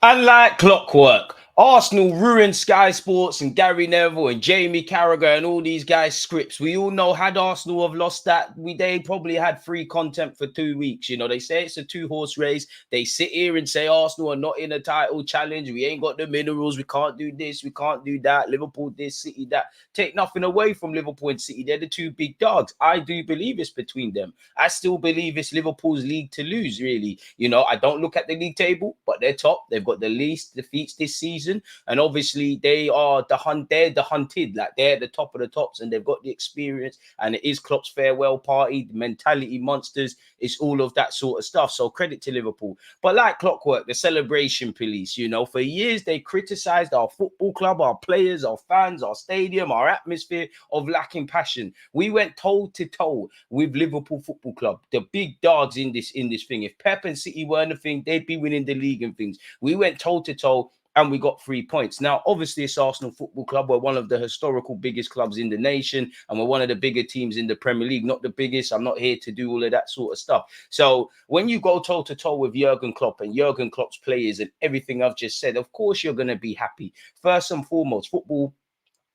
And like clockwork, Arsenal ruined Sky Sports and Gary Neville and Jamie Carragher and all these guys' scripts. We all know had Arsenal have lost that, they probably had free content for 2 weeks. You know, they say it's a two-horse race. They sit here and say Arsenal are not in a title challenge. We ain't got the minerals. We can't do this. We can't do that. Liverpool this, City that. Take nothing away from Liverpool and City. They're the two big dogs. I do believe it's between them. I still believe it's Liverpool's league to lose, really. You know, I don't look at the league table, but they're top. They've got the least defeats this season. And obviously, they are the hunt. They're the hunted. Like, they're the top of the tops, and they've got the experience. And it is Klopp's farewell party, the mentality monsters. It's all of that sort of stuff. So credit to Liverpool. But like clockwork, the celebration police, you know, for years they criticized our football club, our players, our fans, our stadium, our atmosphere of lacking passion. We went toe to toe with Liverpool Football Club, the big dogs in this thing. If Pep and City weren't a thing, they'd be winning the league and things. We went toe to toe and we got 3 points. Now, obviously, it's Arsenal Football Club. We're one of the historical biggest clubs in the nation, and we're one of the bigger teams in the Premier League. Not the biggest. I'm not here to do all of that sort of stuff. So when you go toe to toe with Jurgen Klopp and Jurgen Klopp's players and everything I've just said, of course you're going to be happy. First and foremost, football.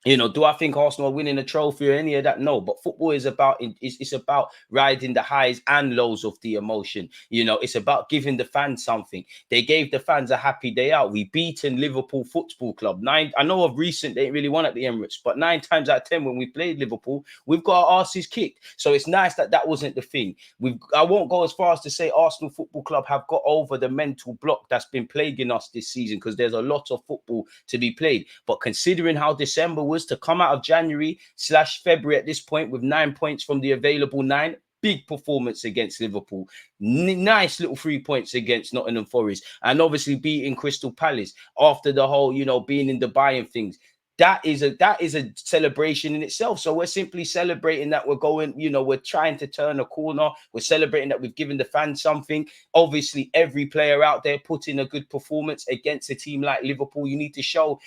You know, do I think Arsenal are winning a trophy or any of that? No, but football is it's about riding the highs and lows of the emotion. You know, it's about giving the fans something. They gave the fans a happy day out. We beaten Liverpool Football Club. I know of recent they didn't really won at the Emirates, but 9 times out of 10 when we played Liverpool, we've got our asses kicked. So it's nice that that wasn't the thing. I won't go as far as to say Arsenal Football Club have got over the mental block that's been plaguing us this season, because there's a lot of football to be played. But considering how December was, to come out of January/February at this point with 9 points from the available 9, big performance against Liverpool. Nice little 3 points against Nottingham Forest, and obviously beating Crystal Palace after the whole, you know, being in Dubai and things. That is a celebration in itself. So we're simply celebrating that we're going, you know, we're trying to turn a corner. We're celebrating that we've given the fans something. Obviously, every player out there put in a good performance against a team like Liverpool. You need to show.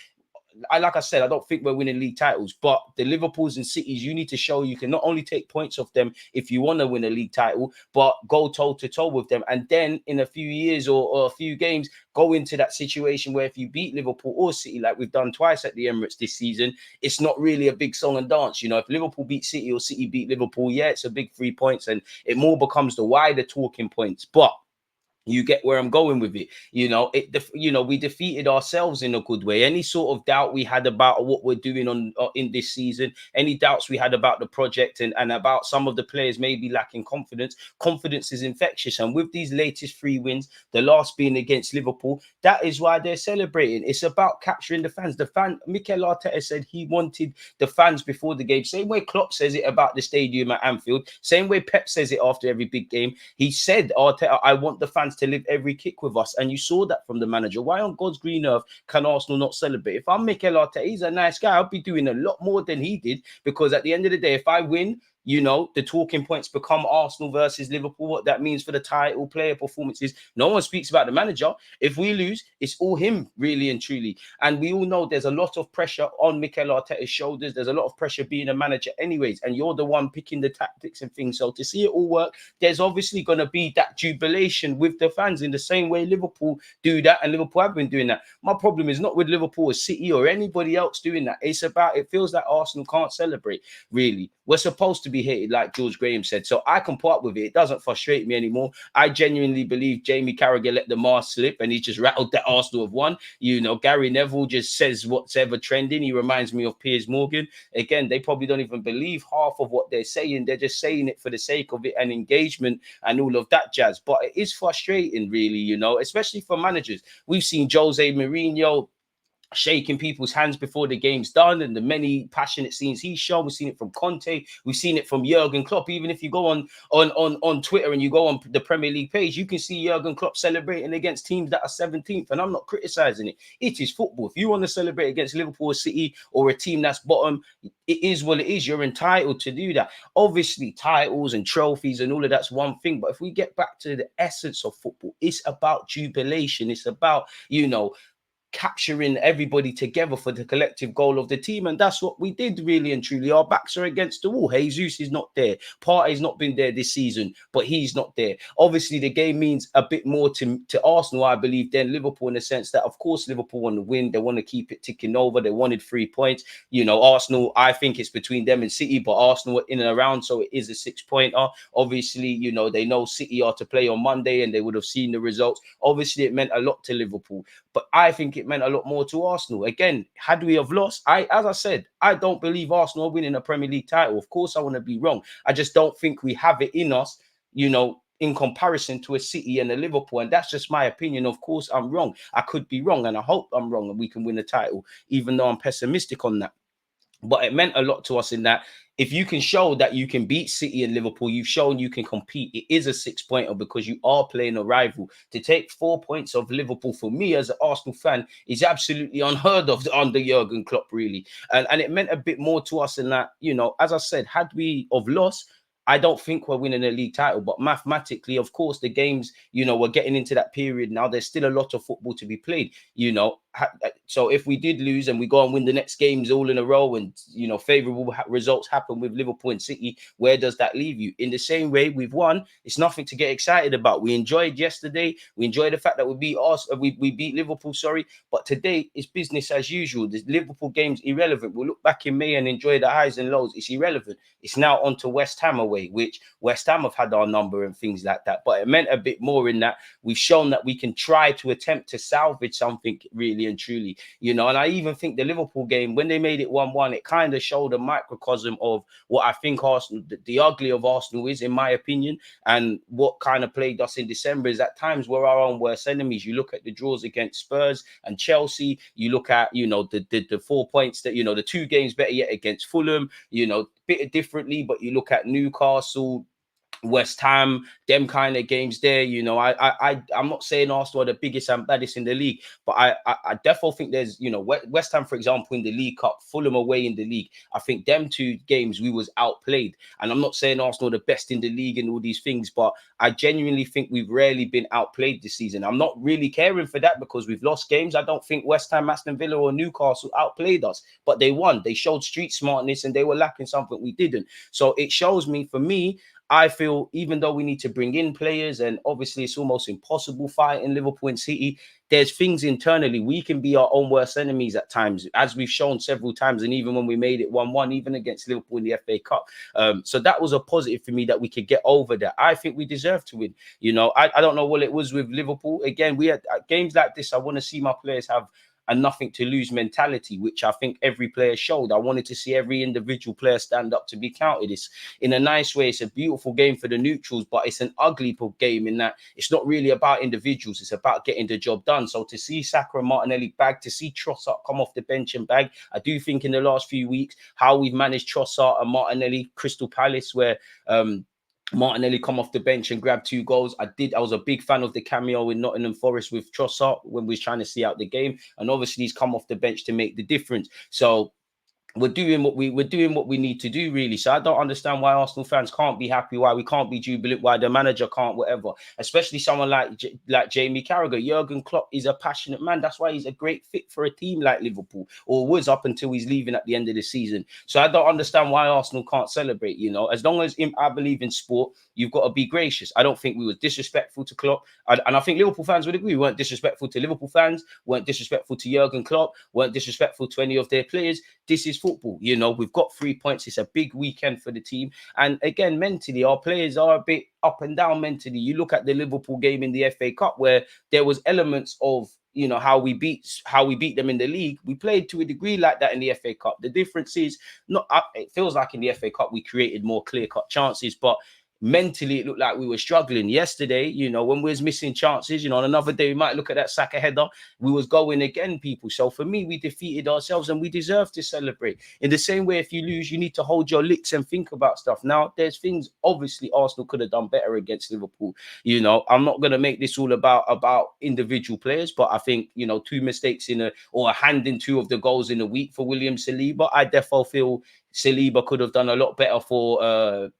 Like I said, I don't think we're winning league titles, but the Liverpools and Cities, you need to show you can not only take points off them if you want to win a league title, but go toe to toe with them. And then in a few years or a few games, go into that situation where if you beat Liverpool or City, like we've done twice at the Emirates this season, it's not really a big song and dance. You know, if Liverpool beat City or City beat Liverpool, yeah, it's a big 3 points, and it more becomes the wider talking points. But you get where I'm going with it. You know, we defeated ourselves in a good way. Any sort of doubt we had about what we're doing in this season, any doubts we had about the project and about some of the players maybe lacking confidence. Confidence is infectious, and with these latest 3 wins, the last being against Liverpool, that is why they're celebrating. It's about capturing the fans. Mikel Arteta said he wanted the fans before the game. Same way Klopp says it about the stadium at Anfield. Same way Pep says it after every big game. He said, Arteta, I want the fans to live every kick with us. And you saw that from the manager. Why on God's green earth can Arsenal not celebrate? If I'm Mikel Arteta, he's a nice guy. I'll be doing a lot more than he did, because at the end of the day, if I win, you know, the talking points become Arsenal versus Liverpool. What that means for the title, player performances. No one speaks about the manager. If we lose, it's all him, really and truly. And we all know there's a lot of pressure on Mikel Arteta's shoulders. There's a lot of pressure being a manager anyways, and you're the one picking the tactics and things. So to see it all work, there's obviously going to be that jubilation with the fans in the same way Liverpool do that, and Liverpool have been doing that. My problem is not with Liverpool or City or anybody else doing that. It's about, it feels like Arsenal can't celebrate, really. We're supposed to be hated, like George Graham said. So I can put up with it. It doesn't frustrate me anymore. I genuinely believe Jamie Carragher let the mask slip and he just rattled that Arsenal have won. You know, Gary Neville just says what's ever trending. He reminds me of Piers Morgan. Again, they probably don't even believe half of what they're saying. They're just saying it for the sake of it and engagement and all of that jazz. But it is frustrating, really, you know, especially for managers. We've seen Jose Mourinho shaking people's hands before the game's done, and the many passionate scenes he's shown. We've seen it from Conte, we've seen it from Jurgen Klopp. Even if you go on Twitter and you go on the Premier League page, you can see Jurgen Klopp celebrating against teams that are 17th, and I'm not criticizing it. It is football. If you want to celebrate against Liverpool or City or a team that's bottom, it is what it is. You're entitled to do that. Obviously, titles and trophies and all of that's one thing, but if we get back to the essence of football, it's about jubilation. It's about, you know, capturing everybody together for the collective goal of the team. And that's what we did, really and truly. Our backs are against the wall. Jesus is not there. Partey's not been there this season, but he's not there. Obviously, the game means a bit more to Arsenal, I believe, than Liverpool, in the sense that, of course, Liverpool want to win. They want to keep it ticking over. They wanted 3 points. Arsenal, I think it's between them and City, but Arsenal are in and around, so it is a 6-pointer. Obviously, they know City are to play on Monday, and they would have seen the results. Obviously, it meant a lot to Liverpool, but I think it meant a lot more to Arsenal. Again, had we have lost, as I said, I don't believe Arsenal are winning a Premier League title. Of course, I want to be wrong. I just don't think we have it in us, in comparison to a City and a Liverpool. And that's just my opinion. Of course, I'm wrong. I could be wrong, and I hope I'm wrong and we can win the title, even though I'm pessimistic on that. But it meant a lot to us in that if you can show that you can beat City and Liverpool, you've shown you can compete. It is a 6-pointer because you are playing a rival. To take 4 points of Liverpool, for me as an Arsenal fan, is absolutely unheard of under Jurgen Klopp, really. And it meant a bit more to us in that, as I said, had we have lost, I don't think we're winning a league title, but mathematically, of course, the games, we're getting into that period now. There's still a lot of football to be played, So if we did lose and we go and win the next games all in a row and, favorable results happen with Liverpool and City, where does that leave you? In the same way we've won, it's nothing to get excited about. We enjoyed yesterday. We enjoyed the fact that we beat Liverpool, but today it's business as usual. The Liverpool game's irrelevant. We'll look back in May and enjoy the highs and lows. It's irrelevant. It's now on to West Ham away, which West Ham have had our number and things like that. But it meant a bit more in that we've shown that we can try to attempt to salvage something, really and truly, And I even think the Liverpool game, when they made it 1-1, it kind of showed a microcosm of what I think Arsenal, the ugly of Arsenal is, in my opinion, and what kind of plagued us in December is at times we're our own worst enemies. You look at the draws against Spurs and Chelsea. You look at, the 4 points that, the 2 games better yet against Fulham, bit differently, but you look at Newcastle, West Ham, them kind of games there. I'm not saying Arsenal are the biggest and baddest in the league, but I definitely think there's, West Ham, for example, in the League Cup, Fulham away in the league. I think them 2 games we was outplayed. And I'm not saying Arsenal are the best in the league and all these things, but I genuinely think we've rarely been outplayed this season. I'm not really caring for that because we've lost games. I don't think West Ham, Aston Villa or Newcastle outplayed us, but they won. They showed street smartness and they were lacking something we didn't. So it shows me, for me, I feel even though we need to bring in players, and obviously it's almost impossible fighting Liverpool and City, there's things internally. We can be our own worst enemies at times, as we've shown several times. And even when we made it 1-1, even against Liverpool in the FA Cup. So that was a positive for me that we could get over that. I think we deserve to win. I don't know what it was with Liverpool. Again, we had games like this. I want to see my players have a nothing to lose mentality, which I think every player showed. I wanted to see every individual player stand up to be counted. It's in a nice way. It's a beautiful game for the neutrals, but it's an ugly game in that it's not really about individuals. It's about getting the job done. So to see Saka and Martinelli bag, to see Trossard come off the bench and bag, I do think in the last few weeks, how we've managed Trossard and Martinelli, Crystal Palace, where Martinelli come off the bench and grab 2 goals. I was a big fan of the cameo in Nottingham Forest with Trossard when we was trying to see out the game. And obviously he's come off the bench to make the difference. So we're doing what we need to do, really. So I don't understand why Arsenal fans can't be happy, why we can't be jubilant, why the manager can't, whatever. Especially someone like Jamie Carragher. Jurgen Klopp is a passionate man. That's why he's a great fit for a team like Liverpool, or was up until he's leaving at the end of the season. So I don't understand why Arsenal can't celebrate. As long as I believe in sport, you've got to be gracious. I don't think we were disrespectful to Klopp, and I think Liverpool fans would agree. We weren't disrespectful to Liverpool fans, weren't disrespectful to Jurgen Klopp, weren't disrespectful to any of their players. This is football. We've got 3 points. It's a big weekend for the team. And again, mentally, our players are a bit up and down mentally. You look at the Liverpool game in the FA Cup where there was elements of how we beat them in the league. We played to a degree like that in the FA Cup. The difference is it feels like in the FA Cup we created more clear-cut chances, but mentally it looked like we were struggling. Yesterday, when we was missing chances, on another day we might look at that Saka header, we was going again, people. So for me, we defeated ourselves and we deserve to celebrate. In the same way, if you lose, you need to hold your licks and think about stuff. Now, there's things obviously Arsenal could have done better against Liverpool. I'm not going to make this all about individual players, but I think 2 mistakes or a hand in 2 of the goals in a week for William Saliba. I definitely feel Saliba could have done a lot better for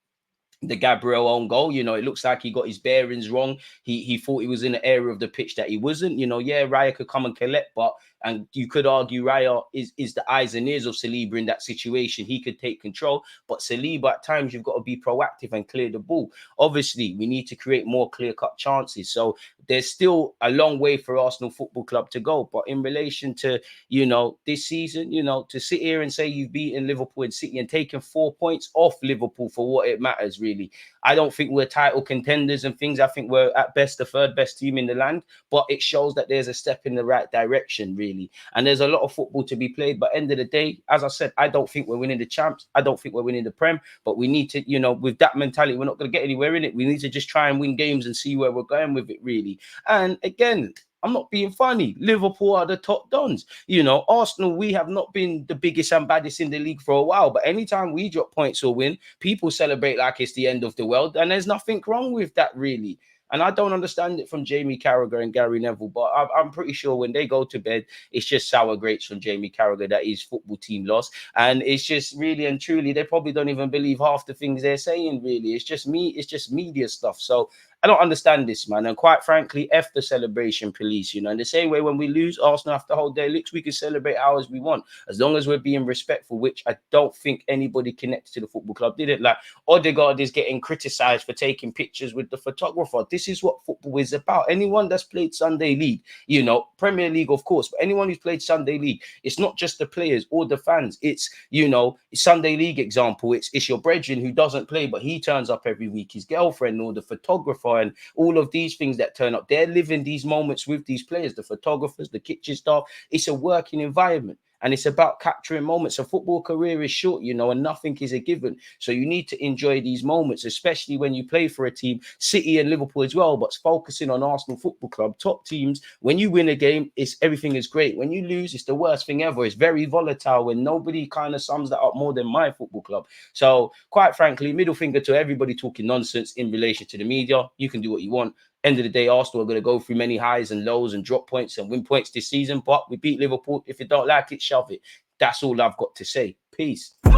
the Gabriel own goal. You know, it looks like he got his bearings wrong. He thought he was in an area of the pitch that he wasn't. You know, yeah, Raya could come and collect, but and you could argue Raya is the eyes and ears of Saliba in that situation. He could take control, but Saliba at times you've got to be proactive and clear the ball. Obviously, we need to create more clear-cut chances. So there's still a long way for Arsenal Football Club to go. But in relation to, you know, this season, you know, to sit here and say you've beaten Liverpool and City and taken 4 points off Liverpool for what it matters, really. I don't think we're title contenders and things. I think we're at best the third best team in the land, but it shows that there's a step in the right direction, really. And there's a lot of football to be played. But end of the day, as I said, I don't think we're winning the champs. I don't think we're winning the Prem, but we need to, you know, with that mentality, we're not going to get anywhere in it. We need to just try and win games and see where we're going with it, really. And again, I'm not being funny. Liverpool are the top dons. You know, Arsenal, we have not been the biggest and baddest in the league for a while. But anytime we drop points or win, people celebrate like it's the end of the world. And there's nothing wrong with that, really. And I don't understand it from Jamie Carragher and Gary Neville, but I'm pretty sure when they go to bed, it's just sour grapes from Jamie Carragher that his football team lost. And it's just really and truly, they probably don't even believe half the things they're saying, really. It's just media stuff. So I don't understand this, man. And quite frankly, F the celebration police, you know. In the same way, when we lose, Arsenal have to hold their licks. We can celebrate hours we want, as long as we're being respectful, which I don't think anybody connected to the football club did it. Like, Odegaard is getting criticised for taking pictures with the photographer. This is what football is about. Anyone that's played Sunday League, you know, Premier League, of course, but anyone who's played Sunday League, it's not just the players or the fans. It's, you know, Sunday League example. It's your brethren who doesn't play, but he turns up every week, his girlfriend or the photographer, and all of these things that turn up. They're living these moments with these players, the photographers, the kitchen staff. It's a working environment. And it's about capturing moments. A football career is short, you know, and nothing is a given. So you need to enjoy these moments, especially when you play for a team, City and Liverpool as well, but focusing on Arsenal Football Club, top teams. When you win a game, everything is great. When you lose, it's the worst thing ever. It's very volatile, and nobody kind of sums that up more than my football club. So quite frankly, middle finger to everybody talking nonsense in relation to the media. You can do what you want. End of the day, Arsenal are going to go through many highs and lows and drop points and win points this season. But we beat Liverpool. If you don't like it, shove it. That's all I've got to say. Peace. There's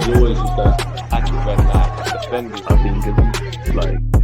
always that accurate defending. I think it's like